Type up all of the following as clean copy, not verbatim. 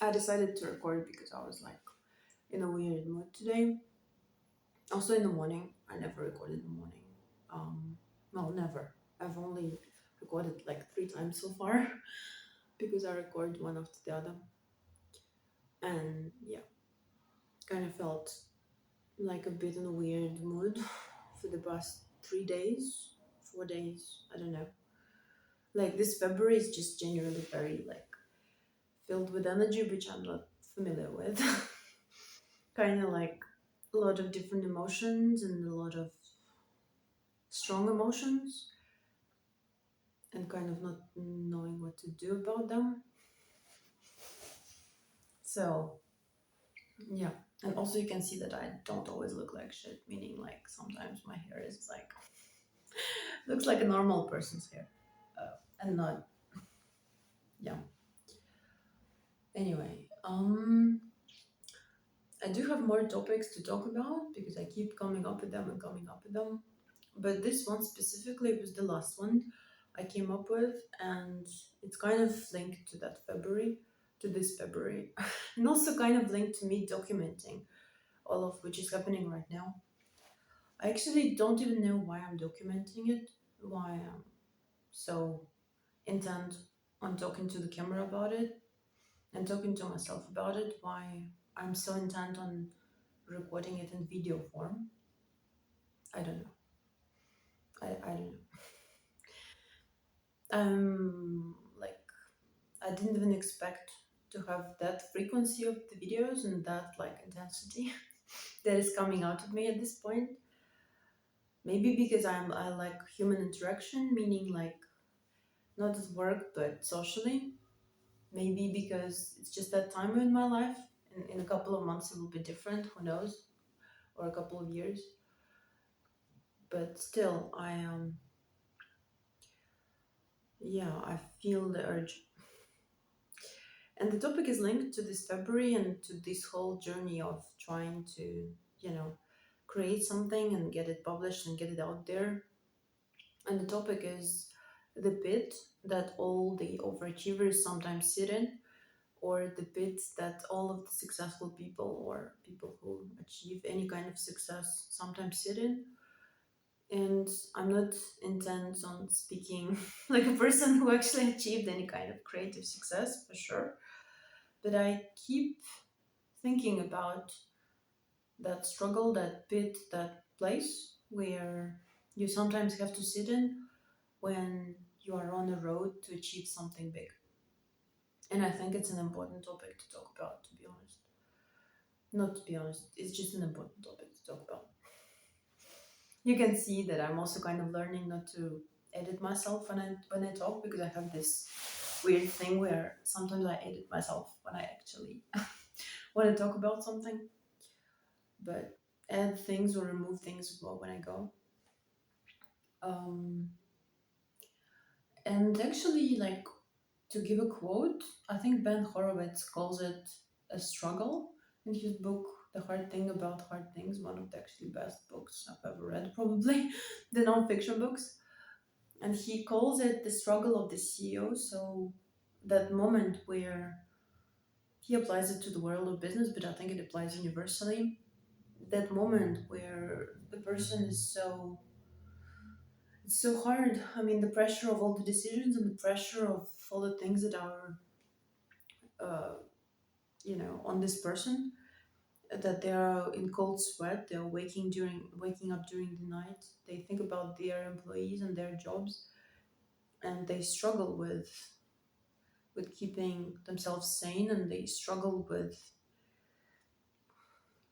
I decided to record because I was like in a weird mood today. Also in the morning. I never record in the morning. Um, well, never. I've only recorded like 3 times so far because I record one after the other. And yeah, kind of felt like a bit in a weird mood for the past 3 days, 4 days. I don't know. Like this February is just generally very like filled with energy, which I'm not familiar with. Kind of like a lot of different emotions and a lot of strong emotions, and kind of not knowing what to do about them. So, yeah. And also, you can see that I don't always look like shit, meaning like sometimes my hair is like, looks like a normal person's hair. And not, yeah. Anyway, I do have more topics to talk about because I keep coming up with them and coming up with them. But this one specifically was the last one I came up with, and it's kind of linked to that February, to this February, and also kind of linked to me documenting all of which is happening right now. I actually don't even know why I'm documenting it, why I'm so intent on talking to the camera about it and talking to myself about it, why I'm so intent on recording it in video form. I don't know. I don't know. Like I didn't even expect to have that frequency of the videos and that like intensity that is coming out of me at this point. Maybe because I like human interaction, meaning like not at work but socially. Maybe because it's just that time in my life. In a couple of months it will be different, who knows? Or a couple of years. But still I yeah, I feel the urge. And the topic is linked to this February and to this whole journey of trying to, you know, create something and get it published and get it out there. And the topic is the pit that all the overachievers sometimes sit in, or the pits that all of the successful people or people who achieve any kind of success sometimes sit in. And I'm not intent on speaking like a person who actually achieved any kind of creative success, for sure. But I keep thinking about that struggle, that pit, that place where you sometimes have to sit in when you are on the road to achieve something big. And I think it's an important topic to talk about, to be honest. Not to be honest, it's just an important topic to talk about. You can see that I'm also kind of learning not to edit myself when I talk, because I have this weird thing where sometimes I edit myself when I actually want to talk about something, but add things or remove things when I go. Um, and actually, like, to give a quote, I think Ben Horowitz calls it a struggle in his book, The Hard Thing About Hard Things, one of the actually best books I've ever read, probably, the non-fiction books. And he calls it the struggle of the CEO. So that moment where he applies it to the world of business, but I think it applies universally. That moment where the person is so, it's so hard. I mean, the pressure of all the decisions and the pressure of all the things that are, uh, on this person, that they are in cold sweat. They are waking up during the night. They think about their employees and their jobs, and they struggle with keeping themselves sane, and they struggle with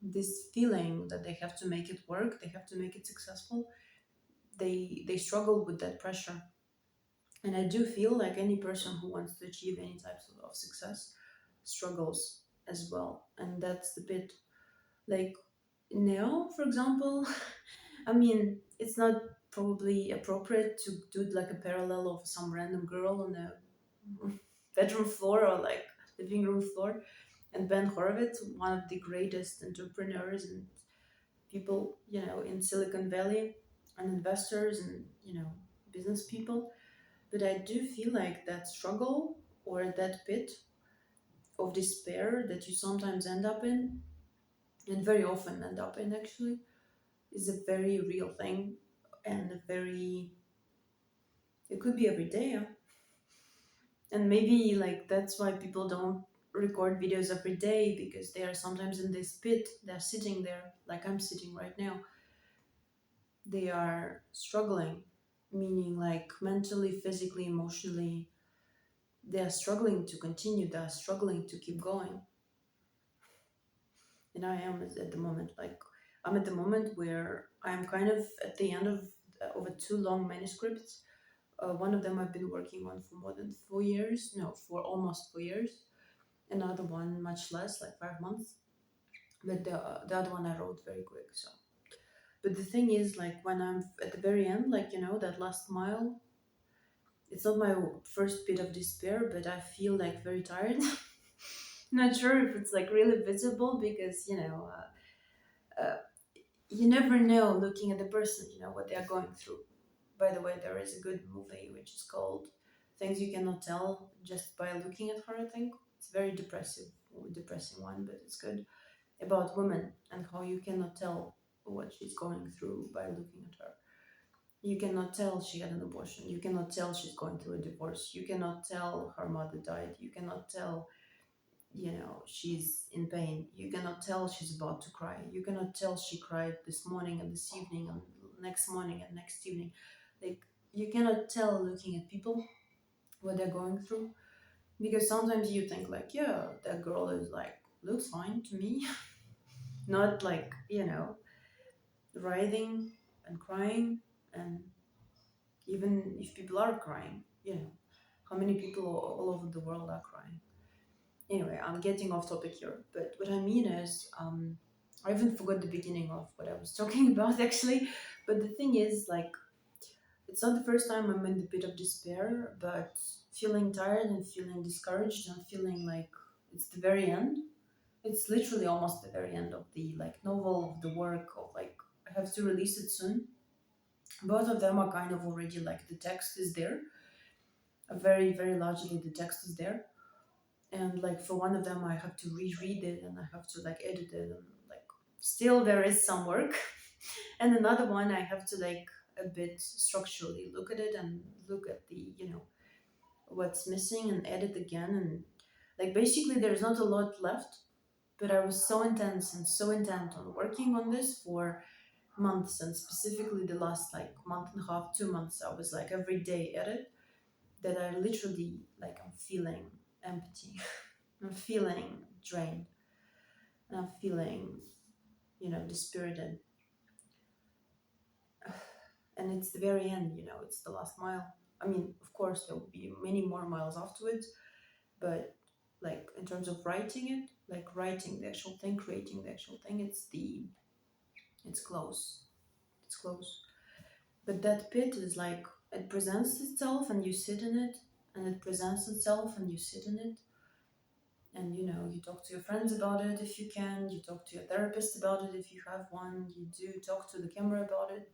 this feeling that they have to make it work, they have to make it successful. They struggle with that pressure. And I do feel like any person who wants to achieve any types of success struggles as well. And that's the bit, like, now, for example, I mean, it's not probably appropriate to do like a parallel of some random girl on a bedroom floor or like living room floor, and Ben Horowitz, one of the greatest entrepreneurs and people, in Silicon Valley, and investors and, business people. But I do feel like that struggle or that pit of despair that you sometimes end up in, and very often end up in actually, is a very real thing, and a very, it could be every day. Yeah? And maybe like that's why people don't record videos every day, because they are sometimes in this pit, they're sitting there like I'm sitting right now, they are struggling, meaning like mentally, physically, emotionally, they are struggling to continue, they are struggling to keep going. And I am at the moment, like I'm at the moment where I'm kind of at the end of over two long manuscripts. One of them I've been working on for more than 4 years, no, for almost 4 years. Another one much less, like 5 months. But the other one I wrote very quick. So, but the thing is, like when I'm at the very end, like that last mile, it's not my first bit of despair, but I feel like very tired. Not sure if it's like really visible, because uh, you never know looking at the person, what they are going through. By the way, there is a good movie which is called Things You Cannot Tell Just by Looking at Her, I think. It's very depressing one, but it's good. About women and how you cannot tell what she's going through by looking at her. You cannot tell she had an abortion. You cannot tell she's going through a divorce. You cannot tell her mother died. You cannot tell, she's in pain. You cannot tell she's about to cry. You cannot tell she cried this morning and this evening and next morning and next evening. Like, you cannot tell looking at people what they're going through, because sometimes you think like, yeah, that girl is like looks fine to me, not like writhing and crying. And even if people are crying, how many people all over the world are crying? Anyway, I'm getting off topic here, but what I mean is, I even forgot the beginning of what I was talking about actually. But the thing is, like, it's not the first time I'm in the pit of despair, but feeling tired and feeling discouraged and feeling like it's the very end. It's literally almost the very end of the like novel, of the work, of like I have to release it soon. Both of them are kind of already like the text is there. Very, very largely the text is there. And like for one of them I have to reread it and I have to like edit it, and like still there is some work. And another one I have to like a bit structurally look at it and look at the, what's missing, and edit again. And like basically there's not a lot left, but I was so intense and so intent on working on this for months, and specifically the last like month and a half, 2 months, I was like every day edit, that I literally like I'm feeling empty. I'm feeling drained, and I'm feeling, dispirited. And it's the very end, it's the last mile. I mean, of course there will be many more miles afterwards, but like in terms of writing it, like writing the actual thing, creating the actual thing, it's close. It's close. But that pit is like it presents itself and you sit in it, and it presents itself and you sit in it. And you talk to your friends about it if you can, you talk to your therapist about it if you have one, you do talk to the camera about it,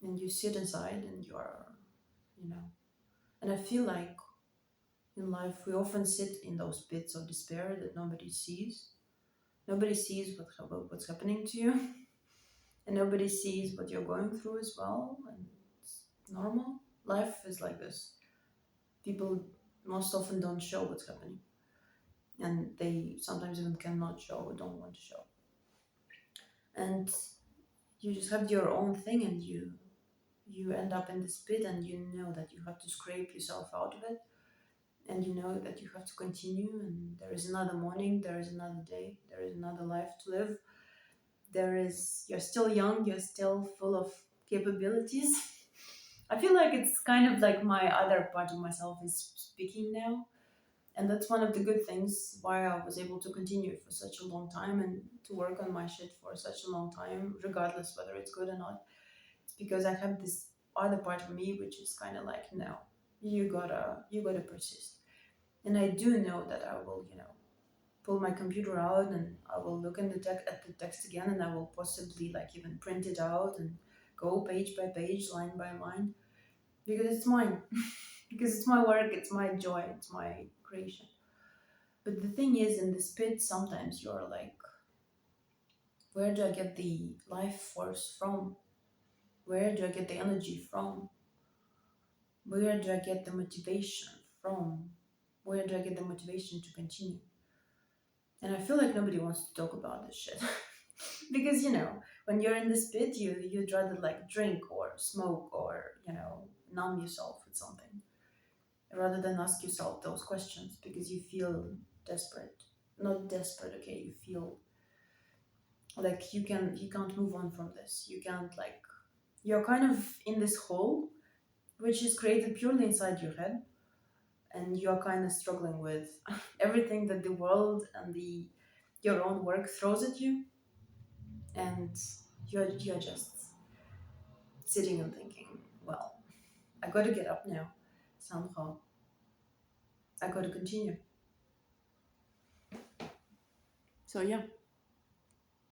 and you sit inside and you are, you know. And I feel like in life we often sit in those pits of despair that nobody sees. Nobody sees what's happening to you, and nobody sees what you're going through as well. And it's normal. Life is like this. People most often don't show what's happening, and they sometimes even cannot show or don't want to show. And you just have your own thing, and you end up in this pit, and you know that you have to scrape yourself out of it, and you know that you have to continue, and there is another morning, there is another day, there is another life to live. You're still young, you're still full of capabilities. I feel like it's kind of like my other part of myself is speaking now. And that's one of the good things why I was able to continue for such a long time and to work on my shit for such a long time, regardless whether it's good or not. It's because I have this other part of me which is kind of like, no, you gotta persist. And I do know that I will, pull my computer out and I will look in the at the text again, and I will possibly like even print it out and go page by page, line by line, because it's mine. Because it's my work, it's my joy, it's my creation. But the thing is, in this pit, sometimes you're like, where do I get the life force from? Where do I get the energy from? Where do I get the motivation from? Where do I get the motivation to continue? And I feel like nobody wants to talk about this shit. Because, when you're in this pit, you'd rather like drink or smoke or, numb yourself with something rather than ask yourself those questions because you feel desperate. Not desperate, okay, you feel like you can't move on from this. You can't like you're kind of in this hole which is created purely inside your head, and you're kind of struggling with everything that the world and the your own work throws at you, and you're just sitting and thinking, well, I got to get up now somehow. I got to continue. So yeah.